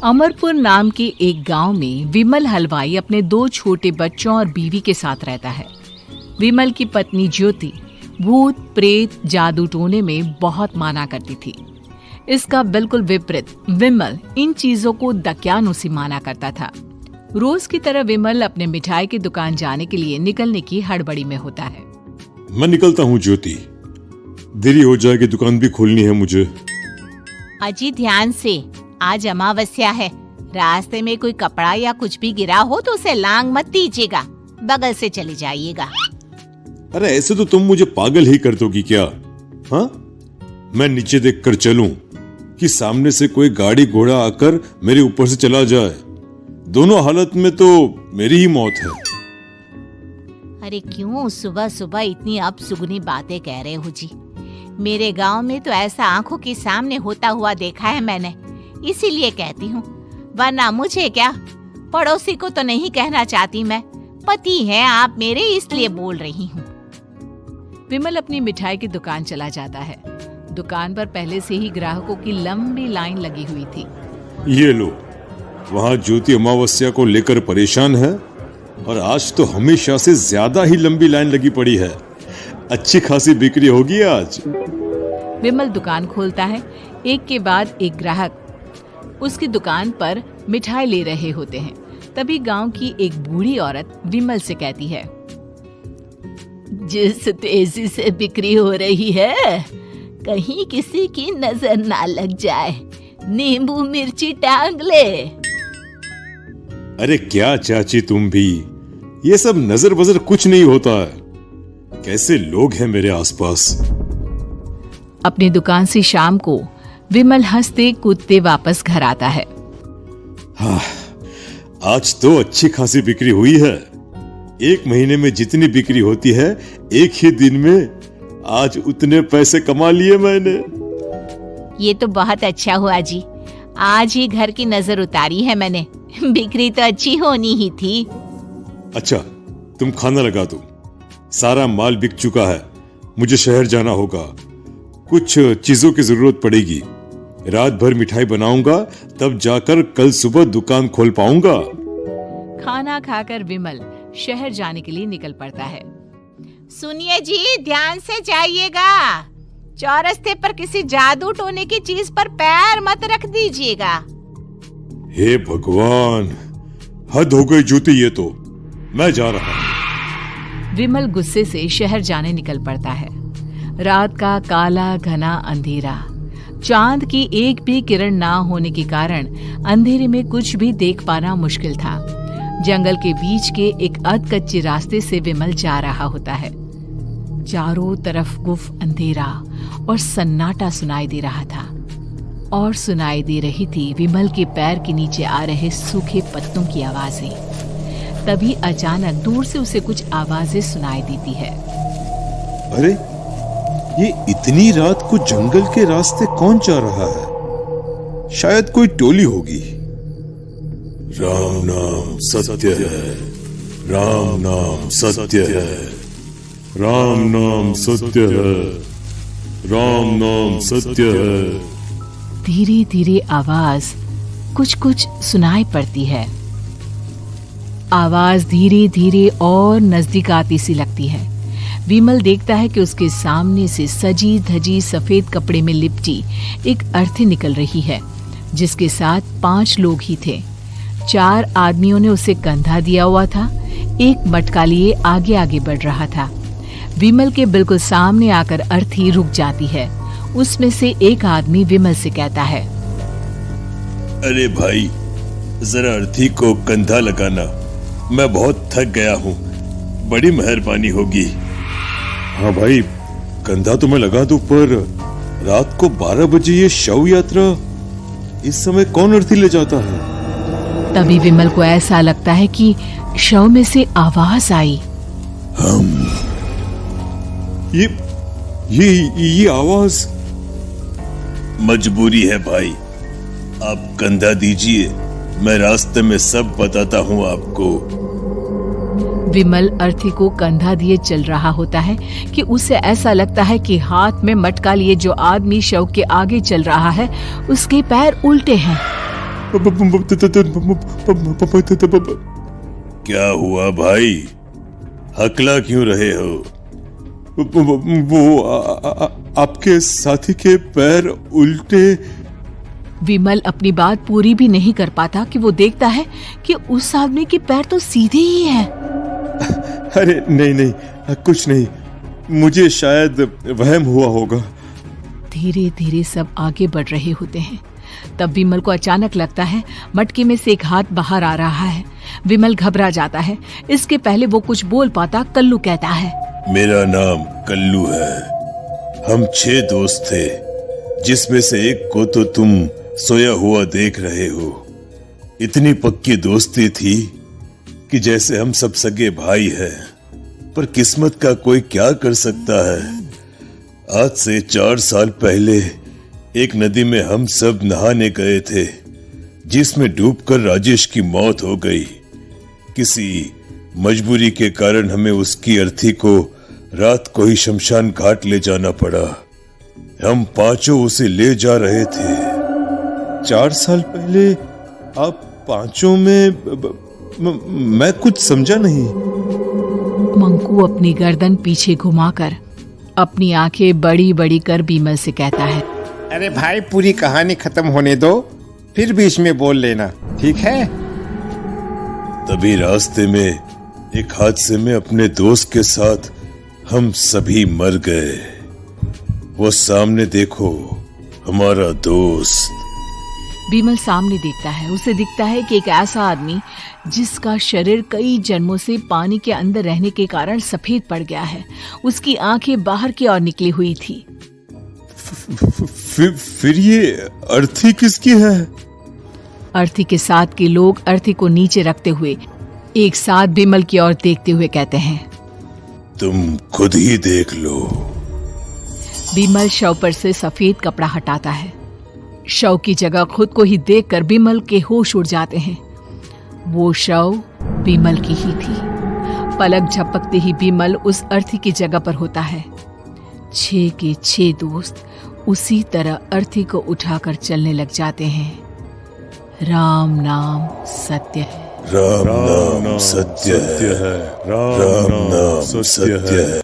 अमरपुर नाम के एक गांव में विमल हलवाई अपने 2 छोटे बच्चों और बीवी के साथ रहता है। विमल की पत्नी ज्योति भूत प्रेत जादू टोने में बहुत माना करती थी। इसका बिल्कुल विपरीत विमल इन चीजों को दक्यानुसी माना करता था। रोज की तरह विमल अपने मिठाई की दुकान जाने के लिए निकलने की हड़बड़ी में होता है। मैं निकलता हूँ ज्योति, देरी हो जाएगी, दुकान भी खोलनी है मुझे। अजी ध्यान से, आज अमावस्या है। रास्ते में कोई कपड़ा या कुछ भी गिरा हो तो उसे लांग मत दीजिएगा, बगल से चले जाइएगा। अरे ऐसे तो तुम मुझे पागल ही कर दोगी क्या? हाँ, मैं नीचे देखकर चलूं कि सामने से कोई गाड़ी घोड़ा आकर मेरे ऊपर से चला जाए? दोनों हालत में तो मेरी ही मौत है। अरे क्यों सुबह सुबह इतनी अपसुगनी बातें कह रहे हो जी? मेरे गांव में तो ऐसा आंखों के सामने होता हुआ देखा है मैंने, इसीलिए कहती हूँ, वरना मुझे क्या, पड़ोसी को तो नहीं कहना चाहती मैं। पति हैं आप मेरे, इसलिए बोल रही हूँ। विमल अपनी मिठाई की दुकान चला जाता है। दुकान पर पहले से ही ग्राहकों की लंबी लाइन लगी हुई थी। ये लो, वहाँ ज्योति अमावस्या को लेकर परेशान है और आज तो हमेशा से ज्यादा ही लंबी लाइन लगी पड़ी है। अच्छी खासी बिक्री होगी आज। विमल दुकान खोलता है। एक के बाद एक ग्राहक उसकी दुकान पर मिठाई ले रहे होते हैं। तभी गांव की एक बूढ़ी औरत विमल से कहती है, जिस तेजी से बिक्री हो रही है, कहीं किसी की नजर ना लग जाए, नींबू मिर्ची टांग ले। अरे क्या चाची तुम भी, ये सब नजर बजर कुछ नहीं होता है। कैसे लोग हैं मेरे आसपास। अपनी दुकान से शाम को विमल हंसते कूदते वापस घर आता है। हाँ, आज तो अच्छी खासी बिक्री हुई है। 1 महीने में जितनी बिक्री होती है, एक ही दिन में आज उतने पैसे कमा लिए मैंने। ये तो बहुत अच्छा हुआ जी, आज ही घर की नजर उतारी है मैंने। बिक्री तो अच्छी होनी ही थी। अच्छा, तुम खाना लगा दो, सारा माल बिक चुका है। मुझे शहर जाना होगा, कुछ चीजों की जरूरत पड़ेगी। रात भर मिठाई बनाऊंगा, तब जाकर कल सुबह दुकान खोल पाऊंगा। खाना खाकर विमल शहर जाने के लिए निकल पड़ता है। सुनिए जी, ध्यान से जाइएगा। चौरस्ते पर किसी जादू टोने की चीज पर पैर मत रख दीजिएगा। हे भगवान, हद हो गई ज्योति, ये तो मैं जा रहा हूँ। विमल गुस्से से शहर जाने निकल पड़ता है। रात का काला घना अंधेरा, चांद की एक भी किरण ना होने के कारण अंधेरे में कुछ भी देख पाना मुश्किल था। जंगल के बीच के एक अधकच्चे रास्ते से विमल जा रहा होता है। चारों तरफ गुफ अंधेरा और सन्नाटा सुनाई दे रहा था, और सुनाई दे रही थी विमल के पैर के नीचे आ रहे सूखे पत्तों की आवाजें। तभी अचानक दूर से उसे कुछ आवाजें सुनाई देती है। अरे, ये इतनी रात को जंगल के रास्ते कौन जा रहा है? शायद कोई टोली होगी। राम नाम सत्य है, राम नाम सत्य है, राम नाम सत्य है, राम नाम सत्य है। धीरे धीरे आवाज कुछ कुछ सुनाई पड़ती है। आवाज धीरे धीरे और नजदीक आती सी लगती है। विमल देखता है कि उसके सामने से सजी धजी सफेद कपड़े में लिपटी एक अर्थी निकल रही है, जिसके साथ 5 लोग ही थे। 4 आदमियों ने उसे कंधा दिया हुआ था। एक मटका लिए आगे आगे बढ़ रहा था। विमल के बिल्कुल सामने आकर अर्थी रुक जाती है। उसमें से एक आदमी विमल से कहता है, अरे भाई, जरा अर्थी को कंधा लगाना, मैं बहुत थक गया हूँ, बड़ी मेहरबानी होगी। हाँ भाई, कंधा तो मैं लगा दूं, पर रात को 12 बजे ये शव यात्रा, इस समय कौन अर्थी ले जाता है? तभी विमल को ऐसा लगता है कि शव में से आवाज आई। ये आवाज। मजबूरी है भाई, आप कंधा दीजिए, मैं रास्ते में सब बताता हूँ आपको। विमल अर्थी को कंधा दिए चल रहा होता है कि उसे ऐसा लगता है कि हाथ में मटका लिए जो आदमी शव के आगे चल रहा है, उसके पैर उल्टे हैं। क्या हुआ भाई, हकला क्यों रहे हो? आपके साथी के पैर उल्टे। विमल अपनी बात पूरी भी नहीं कर पाता कि वो देखता है कि उस आदमी के पैर तो सीधे ही हैं। अरे नहीं, कुछ नहीं, मुझे शायद वहम हुआ होगा। धीरे धीरे सब आगे बढ़ रहे होते हैं। तब विमल को अचानक लगता है मटके में से एक हाथ बाहर आ रहा है। विमल घबरा जाता है। इसके पहले वो कुछ बोल पाता, कल्लू कहता है, मेरा नाम कल्लू है। हम 6 दोस्त थे, जिसमें से एक को तो तुम सोया हुआ देख रहे हो। इतनी पक्की दोस्ती थी कि जैसे हम सब सगे भाई हैं। पर किस्मत का कोई क्या कर सकता है। आज से 4 साल पहले एक नदी में हम सब नहाने गए थे, जिसमें डूबकर राजेश की मौत हो गई। किसी मजबूरी के कारण हमें उसकी अर्थी को रात को ही शमशान घाट ले जाना पड़ा। हम 5 उसे ले जा रहे थे। 4 साल पहले आप 5 में मैं कुछ समझा नहीं। मंकू अपनी गर्दन पीछे घुमाकर अपनी आंखें बड़ी बड़ी कर विमल से कहता है, अरे भाई, पूरी कहानी खत्म होने दो, फिर बीच में बोल लेना, ठीक है? तभी रास्ते में एक हादसे में अपने दोस्त के साथ हम सभी मर गए। वो सामने देखो, हमारा दोस्त। विमल सामने देखता है। उसे दिखता है कि एक ऐसा आदमी जिसका शरीर कई जन्मों से पानी के अंदर रहने के कारण सफेद पड़ गया है। उसकी आंखें बाहर की ओर निकली हुई थी। फिर ये अर्थी किसकी है? अर्थी के साथ के लोग अर्थी को नीचे रखते हुए एक साथ विमल की ओर देखते हुए कहते हैं, तुम खुद ही देख लो। विमल शव पर से सफेद कपड़ा हटाता है। शव की जगह खुद को ही देखकर विमल के होश उड़ जाते हैं। वो शव विमल की ही थी। पलक झपकते ही विमल उस अर्थी की जगह पर होता है। 6 के 6 दोस्त उसी तरह अर्थी को उठाकर चलने लग जाते हैं। राम नाम सत्य है। राम नाम सत्य है। राम नाम सत्य है।